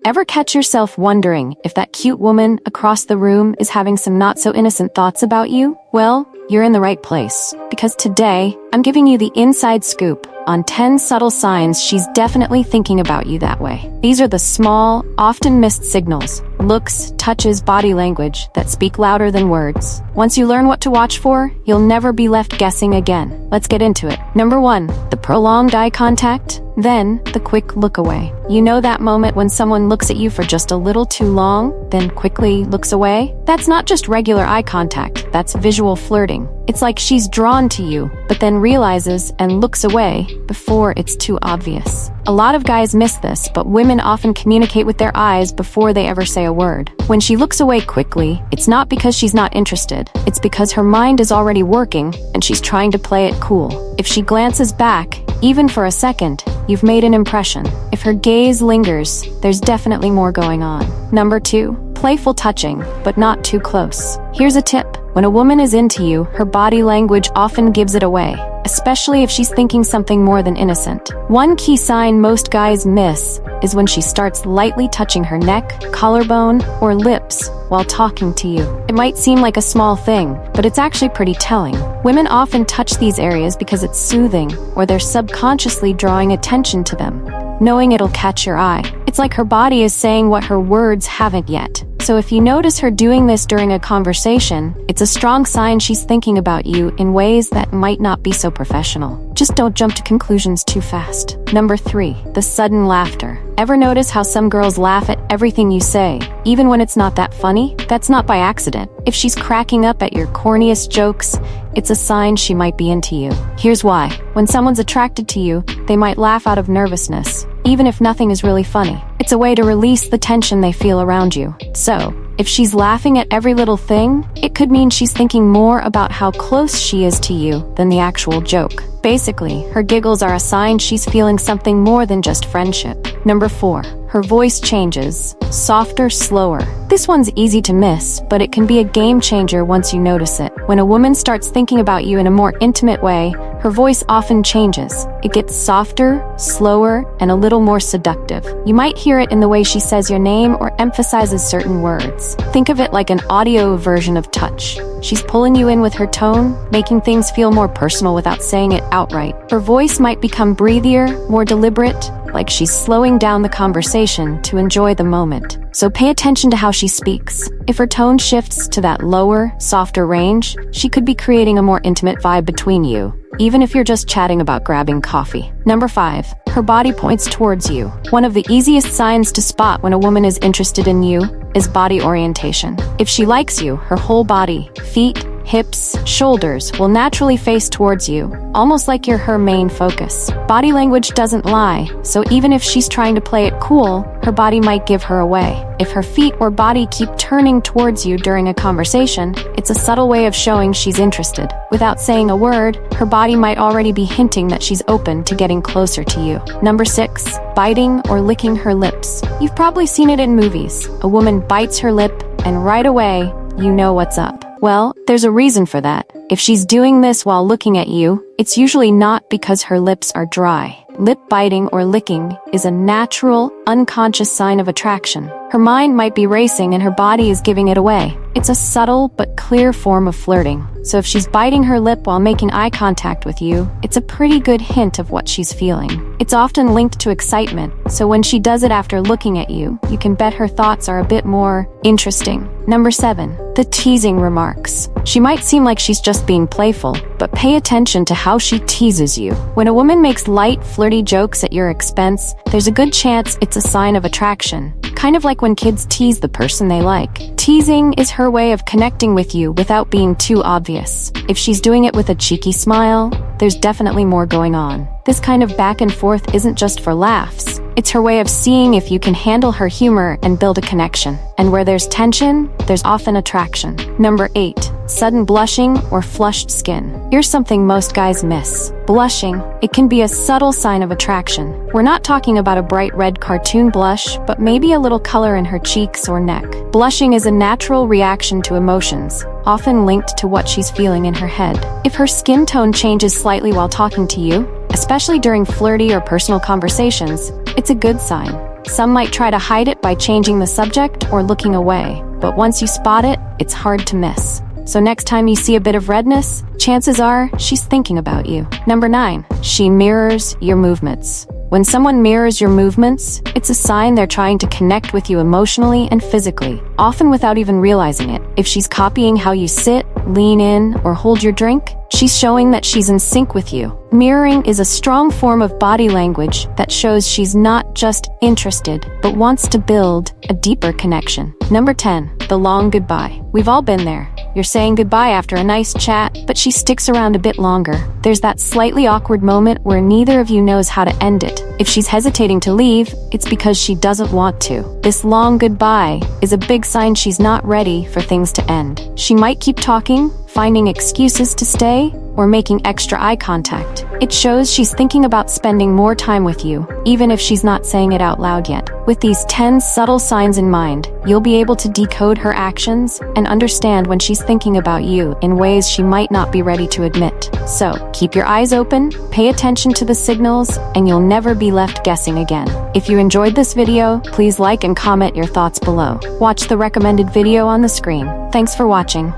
Ever catch yourself wondering if that cute woman across the room is having some not-so-innocent thoughts about you? Well, you're in the right place, because today, I'm giving you the inside scoop on 10 subtle signs she's definitely thinking about you that way. These are the small, often missed signals, looks, touches, body language that speak louder than words. Once you learn what to watch for, you'll never be left guessing again. Let's get into it. Number 1, the prolonged eye contact, then the quick look away. You know that moment when someone looks at you for just a little too long, then quickly looks away? That's not just regular eye contact, that's visual flirting. It's like she's drawn to you, but then realizes and looks away before it's too obvious. A lot of guys miss this, but women often communicate with their eyes before they ever say a word. When she looks away quickly, it's not because she's not interested. It's because her mind is already working and she's trying to play it cool. If she glances back, even for a second, you've made an impression. If her gaze lingers, there's definitely more going on. Number 2, playful touching, but not too close. Here's a tip. When a woman is into you, her body language often gives it away, especially if she's thinking something more than innocent. One key sign most guys miss is when she starts lightly touching her neck, collarbone, or lips while talking to you. It might seem like a small thing, but it's actually pretty telling. Women often touch these areas because it's soothing, or they're subconsciously drawing attention to them, knowing it'll catch your eye. It's like her body is saying what her words haven't yet. So if you notice her doing this during a conversation, it's a strong sign she's thinking about you in ways that might not be so professional. Just don't jump to conclusions too fast. Number 3, the sudden laughter. Ever notice how some girls laugh at everything you say, even when it's not that funny? That's not by accident. If she's cracking up at your corniest jokes, it's a sign she might be into you. Here's why. When someone's attracted to you, they might laugh out of nervousness, even if nothing is really funny. It's a way to release the tension they feel around you. So, if she's laughing at every little thing, it could mean she's thinking more about how close she is to you than the actual joke. Basically, her giggles are a sign she's feeling something more than just friendship. Number 4, her voice changes, softer, slower. This one's easy to miss, but it can be a game changer once you notice it. When a woman starts thinking about you in a more intimate way, her voice often changes. It gets softer, slower, and a little more seductive. You might hear it in the way she says your name or emphasizes certain words. Think of it like an audio version of touch. She's pulling you in with her tone, making things feel more personal without saying it outright. Her voice might become breathier, more deliberate, like she's slowing down the conversation to enjoy the moment. So pay attention to how she speaks. If her tone shifts to that lower, softer range, she could be creating a more intimate vibe between you, even if you're just chatting about grabbing coffee. Number 5, her body points towards you. One of the easiest signs to spot when a woman is interested in you is body orientation. If she likes you, her whole body, feet, hips, shoulders will naturally face towards you, almost like you're her main focus. Body language doesn't lie, so even if she's trying to play it cool, her body might give her away. If her feet or body keep turning towards you during a conversation, it's a subtle way of showing she's interested. Without saying a word, her body might already be hinting that she's open to getting closer to you. Number 6, biting or licking her lips. You've probably seen it in movies. A woman bites her lip, and right away, you know what's up. Well, there's a reason for that. If she's doing this while looking at you, it's usually not because her lips are dry. Lip biting or licking is a natural, unconscious sign of attraction. Her mind might be racing and her body is giving it away. It's a subtle but clear form of flirting. So if she's biting her lip while making eye contact with you, it's a pretty good hint of what she's feeling. It's often linked to excitement, so when she does it after looking at you, you can bet her thoughts are a bit more interesting. Number 7, the teasing remarks. She might seem like she's just being playful, but pay attention to how she teases you. When a woman makes light, flirty jokes at your expense, there's a good chance it's a sign of attraction. Kind of like when kids tease the person they like. Teasing is her way of connecting with you without being too obvious. If she's doing it with a cheeky smile, there's definitely more going on. This kind of back and forth isn't just for laughs. It's her way of seeing if you can handle her humor and build a connection. And where there's tension, there's often attraction. Number 8, sudden blushing or flushed skin. Here's something most guys miss. Blushing. It can be a subtle sign of attraction. We're not talking about a bright red cartoon blush, but maybe a little color in her cheeks or neck. Blushing is a natural reaction to emotions, often linked to what she's feeling in her head. If her skin tone changes slightly while talking to you, especially during flirty or personal conversations, it's a good sign. Some might try to hide it by changing the subject or looking away, but once you spot it, it's hard to miss. So next time you see a bit of redness, chances are she's thinking about you. Number 9, she mirrors your movements. When someone mirrors your movements, it's a sign they're trying to connect with you emotionally and physically, often without even realizing it. If she's copying how you sit, lean in, or hold your drink, she's showing that she's in sync with you. Mirroring is a strong form of body language that shows she's not just interested, but wants to build a deeper connection. Number 10, the long goodbye. We've all been there. You're saying goodbye after a nice chat, but she sticks around a bit longer. There's that slightly awkward moment where neither of you knows how to end it. If she's hesitating to leave, it's because she doesn't want to. This long goodbye is a big sign she's not ready for things to end. She might keep talking, finding excuses to stay, or making extra eye contact. It shows she's thinking about spending more time with you, even if she's not saying it out loud yet. With these 10 subtle signs in mind, you'll be able to decode her actions and understand when she's thinking about you in ways she might not be ready to admit. So, keep your eyes open, pay attention to the signals, and you'll never be left guessing again. If you enjoyed this video, please like and comment your thoughts below. Watch the recommended video on the screen. Thanks for watching.